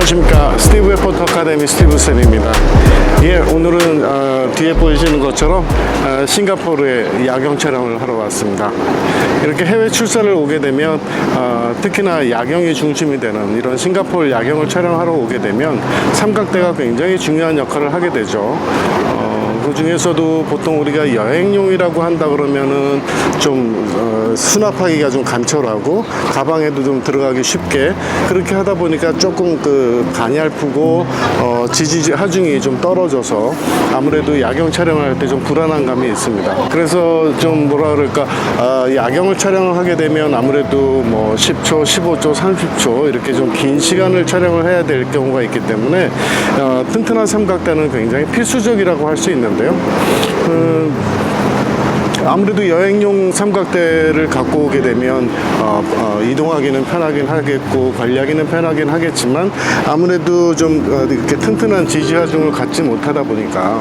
안녕하십니까. 스티브의 포터 아카데미 스티브 쌤입니다. 예, 오늘은 뒤에 보이시는 것처럼 싱가포르에 야경 촬영을 하러 왔습니다. 이렇게 해외 출사를 오게 되면 특히나 야경이 중심이 되는 이런 싱가포르 야경을 촬영하러 오게 되면 삼각대가 굉장히 중요한 역할을 하게 되죠. 그 중에서도 보통 우리가 여행용이라고 한다 그러면은 좀 수납하기가 좀 간철하고 가방에도 좀 들어가기 쉽게 그렇게 하다 보니까 조금 그 가냘프고 지지 하중이 좀 떨어져서 아무래도 야경 촬영할 때 좀 불안한 감이 있습니다. 그래서 좀 뭐라 그럴까, 야경을 촬영을 하게 되면 아무래도 뭐 10초, 15초, 30초 이렇게 좀 긴 시간을 촬영을 해야 될 경우가 있기 때문에 튼튼한 삼각대는 굉장히 필수적이라고 할 수 있는데요. 아무래도 여행용 삼각대를 갖고 오게 되면 이동하기는 편하긴 하겠고 관리하기는 편하긴 하겠지만 아무래도 좀 이렇게 튼튼한 지지 하중을 갖지 못하다 보니까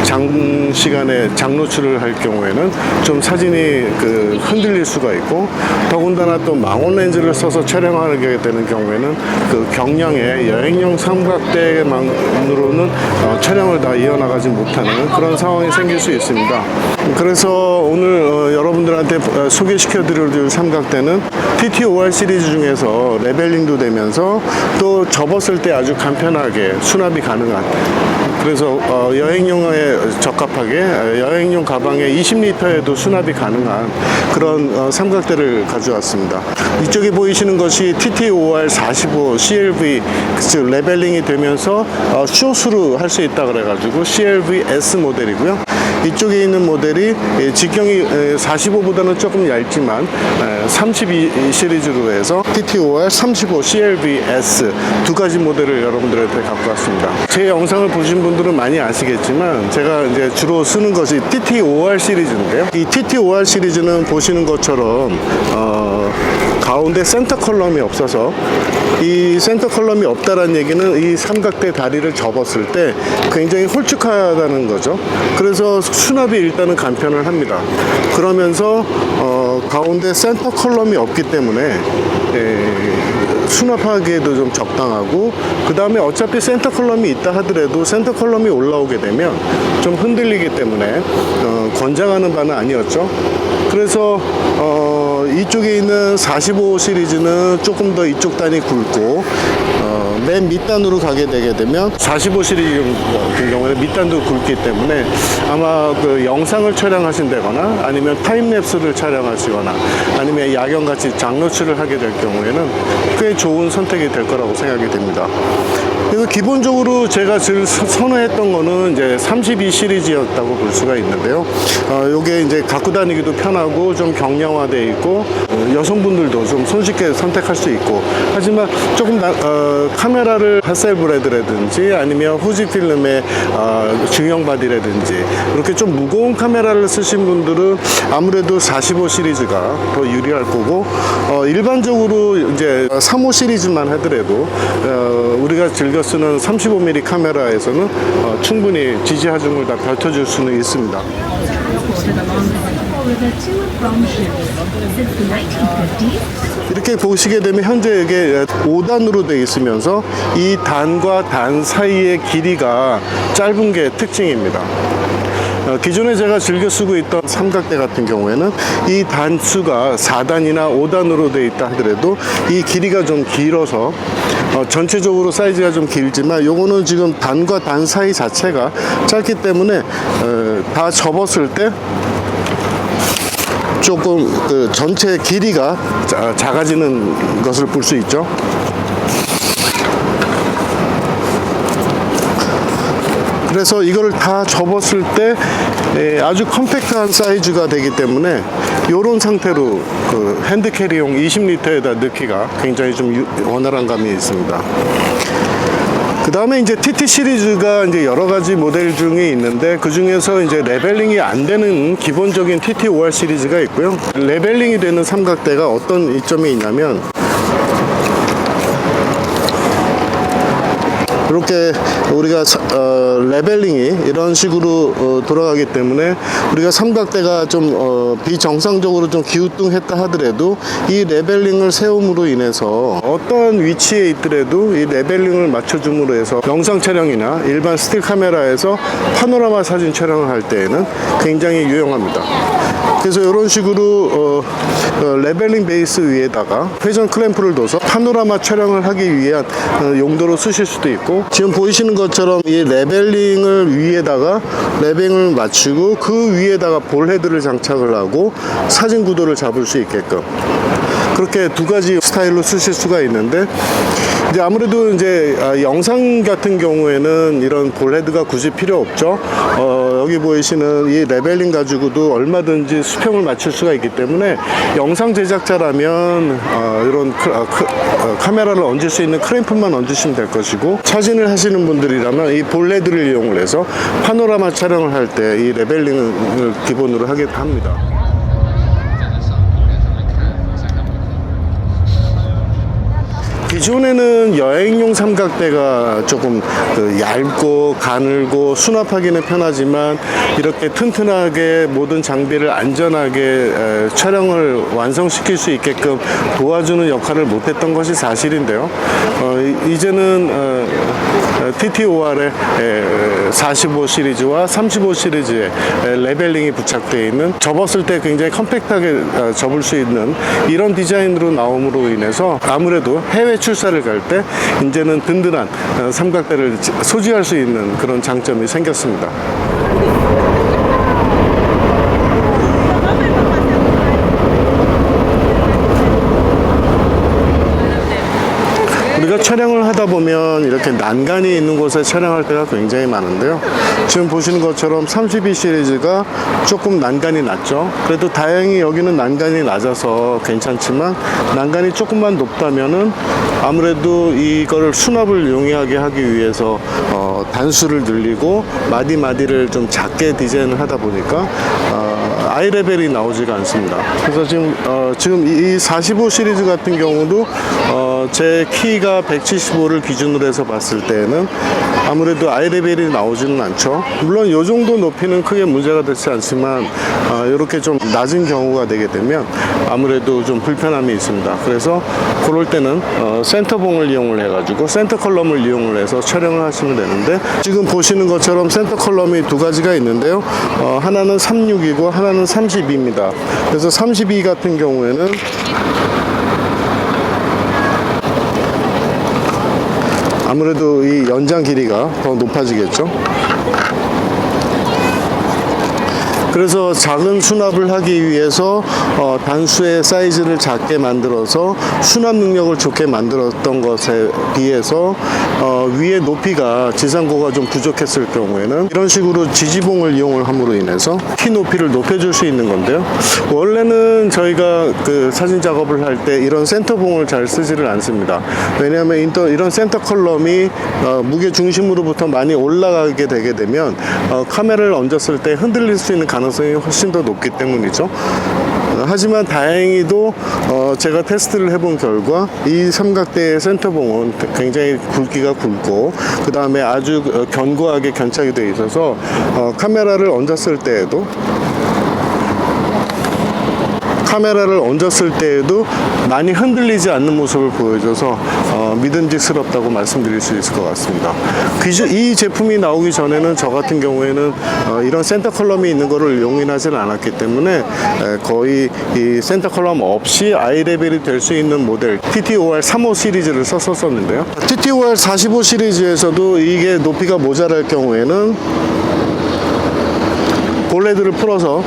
장시간에 장노출을 할 경우에는 좀 사진이 흔들릴 수가 있고, 더군다나 또 망원 렌즈를 써서 촬영하게 되는 경우에는 그 경량의 여행용 삼각대만으로는 촬영을 다 이어나가지 못하는 그런 상황이 생길 수 있습니다. 그래서 오늘 여러분들한테 소개시켜 드릴 삼각대는 TT5R 시리즈 중에서 레벨링도 되면서 또 접었을 때 아주 간편하게 수납이 가능한, 그래서 여행용에 적합하게 여행용 가방에 20리터에도 수납이 가능한 그런 삼각대를 가져왔습니다. 이쪽에 보이시는 것이 TT5R 45 CLV 즉 레벨링이 되면서 숏으로 할 수 있다 그래가지고 CLV S 모델이고요. 이쪽에 있는 모델이 직경이 45보다는 조금 얇지만 32 시리즈로 해서 TT5R 35 CLV S 두 가지 모델을 여러분들한테 갖고 왔습니다. 제 영상을 보신 분들은 많이 아시겠지만 제가 이제 주로 쓰는 것이 TT5R 시리즈인데요. 이 TT5R 시리즈는 보시는 것처럼 가운데 센터 컬럼이 없어서, 이 센터 컬럼이 없다는 얘기는 이 삼각대 다리를 접었을 때 굉장히 홀쭉하다는 거죠. 그래서 수납이 일단은 간편을 합니다. 그러면서 가운데 센터 컬럼이 없기 때문에 수납하기에도 좀 적당하고, 그 다음에 어차피 센터 컬럼이 있다 하더라도 센터 컬럼이 올라오게 되면 좀 흔들리기 때문에 권장하는 바는 아니었죠. 그래서 이쪽에 있는 45 시리즈는 조금 더 이쪽 단이 굵고 맨 밑단으로 가게 되게 되면 45 시리즈 같은 경우에는 밑단도 굵기 때문에 아마 그 영상을 촬영하신다거나 아니면 타임랩스를 촬영하시거나 아니면 야경같이 장노출을 하게 될 경우에는 꽤 좋은 선택이 될 거라고 생각이 됩니다. 그래서 기본적으로 제가 제일 선호했던 거는 이제 32 시리즈였다고 볼 수가 있는데요. 요게 이제 갖고 다니기도 편하고 좀 경량화되어 있고 여성분들도 좀 손쉽게 선택할 수 있고, 하지만 조금 카메라를 하셀브레드라든지 아니면 후지필름의 중형 바디라든지 이렇게 좀 무거운 카메라를 쓰신 분들은 아무래도 45 시리즈가 더 유리할 거고, 일반적으로 이제 35 시리즈만 하더라도 우리가 즐겨 쓰는 35mm 카메라에서는 충분히 지지 하중을 다 버텨줄 수는 있습니다. 이렇게 보시게 되면 현재 이게 5단으로 되어 있으면서 이 단과 단 사이의 길이가 짧은 게 특징입니다. 기존에 제가 즐겨 쓰고 있던 삼각대 같은 경우에는 이 단수가 4단이나 5단으로 되어 있다 하더라도 이 길이가 좀 길어서 전체적으로 사이즈가 좀 길지만 요거는 지금 단과 단 사이 자체가 짧기 때문에 다 접었을 때 조금 전체 길이가 작아지는 것을 볼 수 있죠. 그래서 이거를 다 접었을 때 아주 컴팩트한 사이즈가 되기 때문에 이런 상태로 그 핸드캐리용 20리터에다 넣기가 굉장히 좀 원활한 감이 있습니다. 그 다음에 이제 TT 시리즈가 이제 여러 가지 모델 중에 있는데, 그 중에서 이제 레벨링이 안 되는 기본적인 TT5R 시리즈가 있고요. 레벨링이 되는 삼각대가 어떤 이점이 있냐면, 이렇게 우리가 레벨링이 이런 식으로 돌아가기 때문에 우리가 삼각대가 좀 비정상적으로 좀 기우뚱했다 하더라도 이 레벨링을 세움으로 인해서 어떤 위치에 있더라도 이 레벨링을 맞춰줌으로 해서 영상 촬영이나 일반 스틸 카메라에서 파노라마 사진 촬영을 할 때에는 굉장히 유용합니다. 그래서 이런 식으로 레벨링 베이스 위에다가 회전 클램프를 둬서 파노라마 촬영을 하기 위한 용도로 쓰실 수도 있고, 지금 보이시는 것처럼 이 레벨링을 위에다가 레벨링을 맞추고 그 위에다가 볼헤드를 장착을 하고 사진 구도를 잡을 수 있게끔 그렇게 두 가지 스타일로 쓰실 수가 있는데, 이제 아무래도 이제 영상 같은 경우에는 이런 볼헤드가 굳이 필요 없죠. 여기 보이시는 이 레벨링 가지고도 얼마든지 수평을 맞출 수가 있기 때문에 영상 제작자라면 이런 카메라를 얹을 수 있는 크램프만 얹으시면 될 것이고, 사진을 하시는 분들이라면 이 볼헤드를 이용을 해서 파노라마 촬영을 할 때 이 레벨링을 기본으로 하게 합니다. 기존에는 여행용 삼각대가 조금 얇고 가늘고 수납하기는 편하지만 이렇게 튼튼하게 모든 장비를 안전하게 촬영을 완성시킬 수 있게끔 도와주는 역할을 못했던 것이 사실인데요. 이제는 TTOR의 45 시리즈와 35 시리즈의 레벨링이 부착되어 있는, 접었을 때 굉장히 컴팩트하게 접을 수 있는 이런 디자인으로 나옴으로 인해서 아무래도 해외 출사를 갈 때 이제는 든든한 삼각대를 소지할 수 있는 그런 장점이 생겼습니다. 우리가 촬영을 하다 보면 이렇게 난간이 있는 곳에 촬영할 때가 굉장히 많은데요. 지금 보시는 것처럼 32 시리즈가 조금 난간이 낮죠. 그래도 다행히 여기는 난간이 낮아서 괜찮지만, 난간이 조금만 높다면은 아무래도 이거를 수납을 용이하게 하기 위해서 단수를 늘리고 마디마디를 좀 작게 디자인을 하다 보니까 아이 레벨이 나오지가 않습니다. 그래서 지금 이 45 시리즈 같은 경우도 제 키가 175를 기준으로 해서 봤을 때는 아무래도 아이 레벨이 나오지는 않죠. 물론 이 정도 높이는 크게 문제가 되지 않지만 이렇게 좀 낮은 경우가 되게 되면 아무래도 좀 불편함이 있습니다. 그래서 그럴 때는 센터봉을 이용을 해가지고 센터 컬럼을 이용을 해서 촬영을 하시면 되는데, 지금 보시는 것처럼 센터 컬럼이 두 가지가 있는데요. 하나는 36이고 하나는 32입니다. 그래서 32 같은 경우에는 아무래도 이 연장 길이가 더 높아지겠죠. 그래서 작은 수납을 하기 위해서 단수의 사이즈를 작게 만들어서 수납 능력을 좋게 만들었던 것에 비해서 위의 높이가 지상고가 좀 부족했을 경우에는 이런 식으로 지지봉을 이용을 함으로 인해서 키 높이를 높여줄 수 있는 건데요. 원래는 저희가 그 사진 작업을 할 때 이런 센터봉을 잘 쓰지를 않습니다. 왜냐하면 이런 센터 컬럼이 무게 중심으로부터 많이 올라가게 되게 되면 카메라를 얹었을 때 흔들릴 수 있는 가능성이 훨씬 더 높기 때문이죠. 하지만 다행히도 제가 테스트를 해본 결과 이 삼각대의 센터봉은 굉장히 굵기가 굵고 그 다음에 아주 견고하게 견착이 되어 있어서 카메라를 얹었을 때에도 많이 흔들리지 않는 모습을 보여줘서 믿음직스럽다고 말씀드릴 수 있을 것 같습니다. 이 제품이 나오기 전에는 저 같은 경우에는 이런 센터 컬럼이 있는 거를 용인하지는 않았기 때문에 거의 이 센터 컬럼 없이 아이 레벨이 될 수 있는 모델 TTOR 35 시리즈를 썼었는데요. TTOR 45 시리즈에서도 이게 높이가 모자랄 경우에는 볼헤드를 풀어서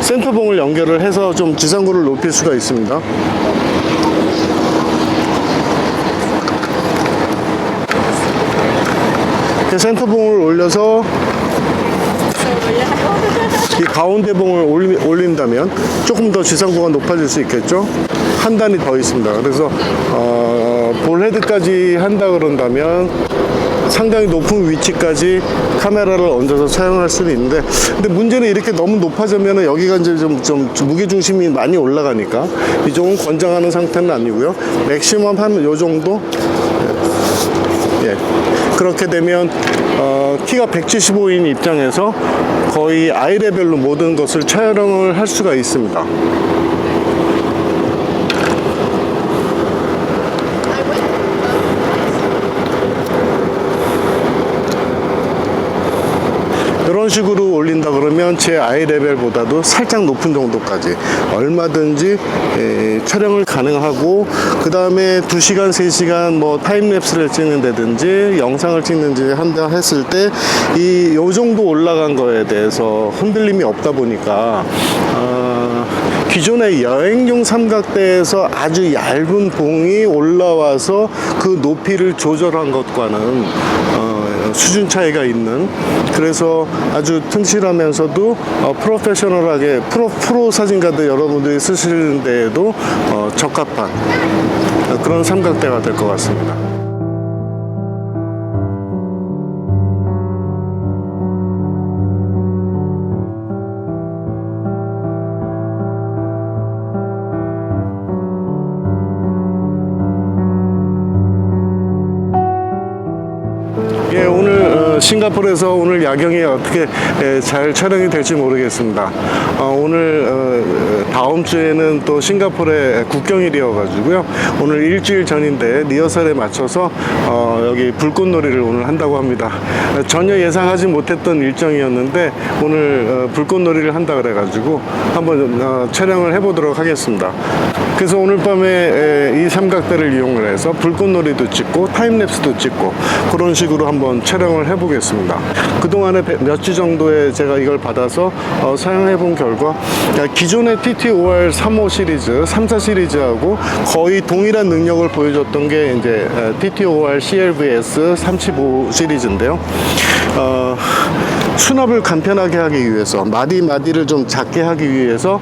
센터봉을 연결을 해서 좀 지상고를 높일 수가 있습니다. 이렇게 센터봉을 올려서 이 가운데 봉을 올린다면 조금 더 지상고가 높아질 수 있겠죠. 한 단이 더 있습니다. 그래서 볼헤드까지 한다 그런다면 상당히 높은 위치까지 카메라를 얹어서 촬영할 수는 있는데, 근데 문제는 이렇게 너무 높아지면 여기가 이제 좀 무게중심이 많이 올라가니까 이쪽은 권장하는 상태는 아니고요. 맥시멈 한 요 정도, 그렇게 되면 키가 175인 입장에서 거의 아이 레벨로 모든 것을 촬영을 할 수가 있습니다. 이런 식으로 올린다 그러면 제 아이 레벨보다도 살짝 높은 정도까지 얼마든지 촬영을 가능하고, 그 다음에 2시간, 3시간 뭐 타임랩스를 찍는다든지 영상을 찍는지 한다 했을 때 요 정도 올라간 거에 대해서 흔들림이 없다 보니까 기존의 여행용 삼각대에서 아주 얇은 봉이 올라와서 그 높이를 조절한 것과는 수준 차이가 있는, 그래서 아주 튼실하면서도 프로페셔널하게 프로 사진가들 여러분들이 쓰시는 데에도 적합한 그런 삼각대가 될 것 같습니다. 오늘 싱가포르에서 오늘 야경이 어떻게 잘 촬영이 될지 모르겠습니다. 오늘 다음 주에는 또 싱가포르의 국경일이어 가지고요. 오늘 일주일 전인데 리허설에 맞춰서 여기 불꽃놀이를 오늘 한다고 합니다. 전혀 예상하지 못했던 일정이었는데 오늘 불꽃놀이를 한다 그래 가지고 한번 촬영을 해보도록 하겠습니다. 그래서 오늘 밤에 이 삼각대를 이용을 해서 불꽃놀이도 찍고 타임랩스도 찍고 그런 식으로 한번 촬영을 해보겠습니다. 그동안에 몇 주 정도에 제가 이걸 받아서 사용해 본 결과 기존의 TT-OR 3호 시리즈, 3, 4 시리즈하고 거의 동일한 능력을 보여줬던 게 이제 TT-OR CLVS 35 시리즈인데요. 수납을 간편하게 하기 위해서 마디를 좀 작게 하기 위해서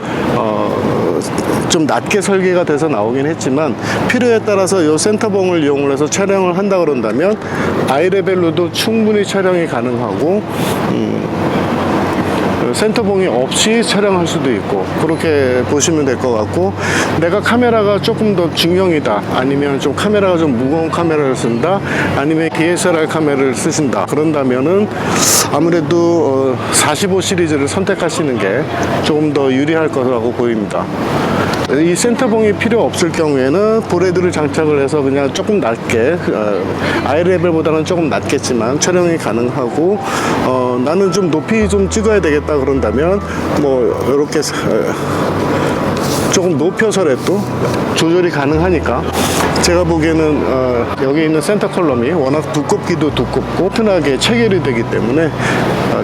좀 낮게 설계가 돼서 나오긴 했지만, 필요에 따라서 이 센터봉을 이용을 해서 촬영을 한다 그런다면 아이 레벨로도 충분히 촬영이 가능하고 센터봉이 없이 촬영할 수도 있고, 그렇게 보시면 될 것 같고, 내가 카메라가 조금 더 중형이다, 아니면 좀 카메라가 좀 무거운 카메라를 쓴다, 아니면 DSLR 카메라를 쓰신다 그런다면은 아무래도 45 시리즈를 선택하시는 게 조금 더 유리할 거라고 보입니다. 이 센터봉이 필요 없을 경우에는 보레드를 장착을 해서 그냥 조금 낮게, 아이 레벨보다는 조금 낮겠지만 촬영이 가능하고, 나는 좀 높이 좀 찍어야 되겠다 그런다면 뭐 이렇게 조금 높여서라도 조절이 가능하니까, 제가 보기에는 여기 있는 센터 컬럼이 워낙 두껍기도 두껍고 튼튼하게 체결이 되기 때문에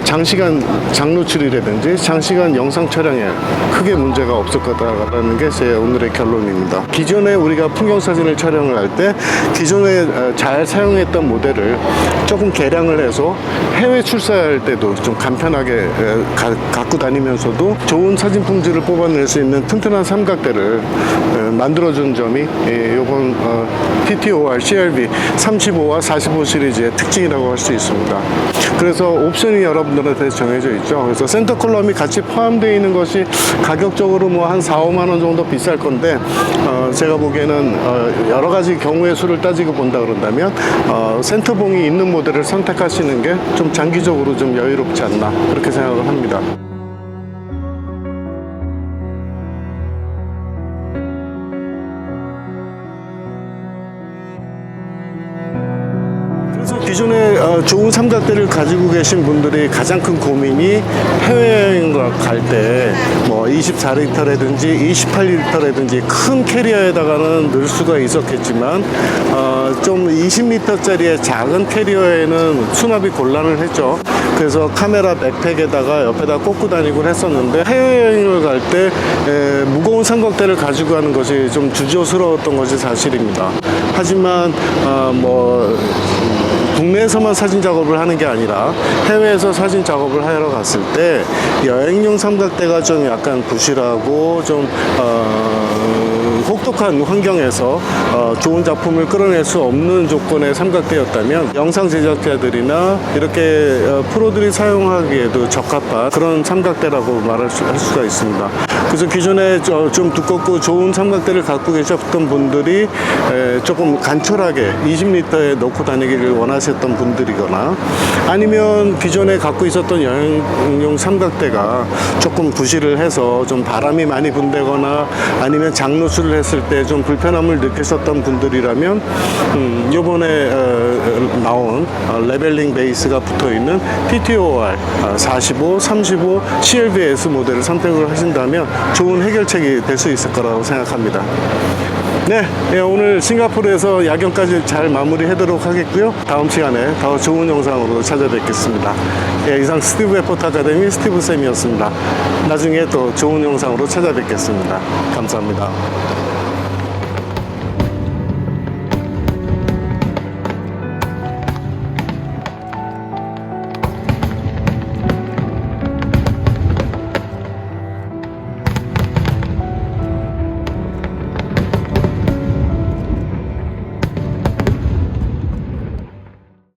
장시간 장노출이라든지 장시간 영상 촬영에 크게 문제가 없을 거다라는 게 제 오늘의 결론입니다. 기존에 우리가 풍경 사진을 촬영을 할 때 기존에 잘 사용했던 모델을 조금 개량을 해서 해외 출사할 때도 좀 간편하게 갖고 다니면서도 좋은 사진 품질을 뽑아낼 수 있는 튼튼한 삼각대를 만들어준 점이 이번 TT-OR CLV 35와 45 시리즈의 특징이라고 할 수 있습니다. 그래서 옵션이 여러분들한테 정해져 있죠. 그래서 센터 컬럼이 같이 포함되어 있는 것이 가격적으로 뭐 한 4, 5만 원 정도 비쌀 건데, 제가 보기에는 여러 가지 경우의 수를 따지고 본다 그런다면 센터봉이 있는 모델을 선택하시는 게 좀 장기적으로 좀 여유롭지 않나, 그렇게 생각을 합니다. 기존에 좋은 삼각대를 가지고 계신 분들이 가장 큰 고민이 해외여행을 갈 때 뭐 24리터라든지 28리터라든지 큰 캐리어에다가는 넣을 수가 있었겠지만, 좀 20리터짜리의 작은 캐리어에는 수납이 곤란을 했죠. 그래서 카메라 백팩에다가 옆에다 꽂고 다니곤 했었는데, 해외여행을 갈 때 무거운 삼각대를 가지고 가는 것이 좀 주저스러웠던 것이 사실입니다. 하지만 국내에서만 사진 작업을 하는 게 아니라 해외에서 사진 작업을 하러 갔을 때 여행용 삼각대가 좀 약간 부실하고 좀 혹독한 환경에서 좋은 작품을 끌어낼 수 없는 조건의 삼각대였다면 영상 제작자들이나 이렇게 프로들이 사용하기에도 적합한 그런 삼각대라고 할 수가 있습니다. 그래서 기존에 좀 두껍고 좋은 삼각대를 갖고 계셨던 분들이 조금 간철하게 20리터에 넣고 다니기를 원하셨던 분들이거나 아니면 기존에 갖고 있었던 여행용 삼각대가 조금 부실을 해서 좀 바람이 많이 분대거나 아니면 장누수를 했을 때 좀 불편함을 느끼셨던 분들이라면 요번에 나온 레벨링 베이스가 붙어있는 PTOR 45, 35 CLVS 모델을 선택을 하신다면 좋은 해결책이 될 수 있을 거라고 생각합니다. 네, 오늘 싱가포르에서 야경까지 잘 마무리하도록 하겠고요. 다음 시간에 더 좋은 영상으로 찾아뵙겠습니다. 이상 스티브 에포트 아카데미 스티브 쌤이었습니다. 나중에 또 좋은 영상으로 찾아뵙겠습니다. 감사합니다.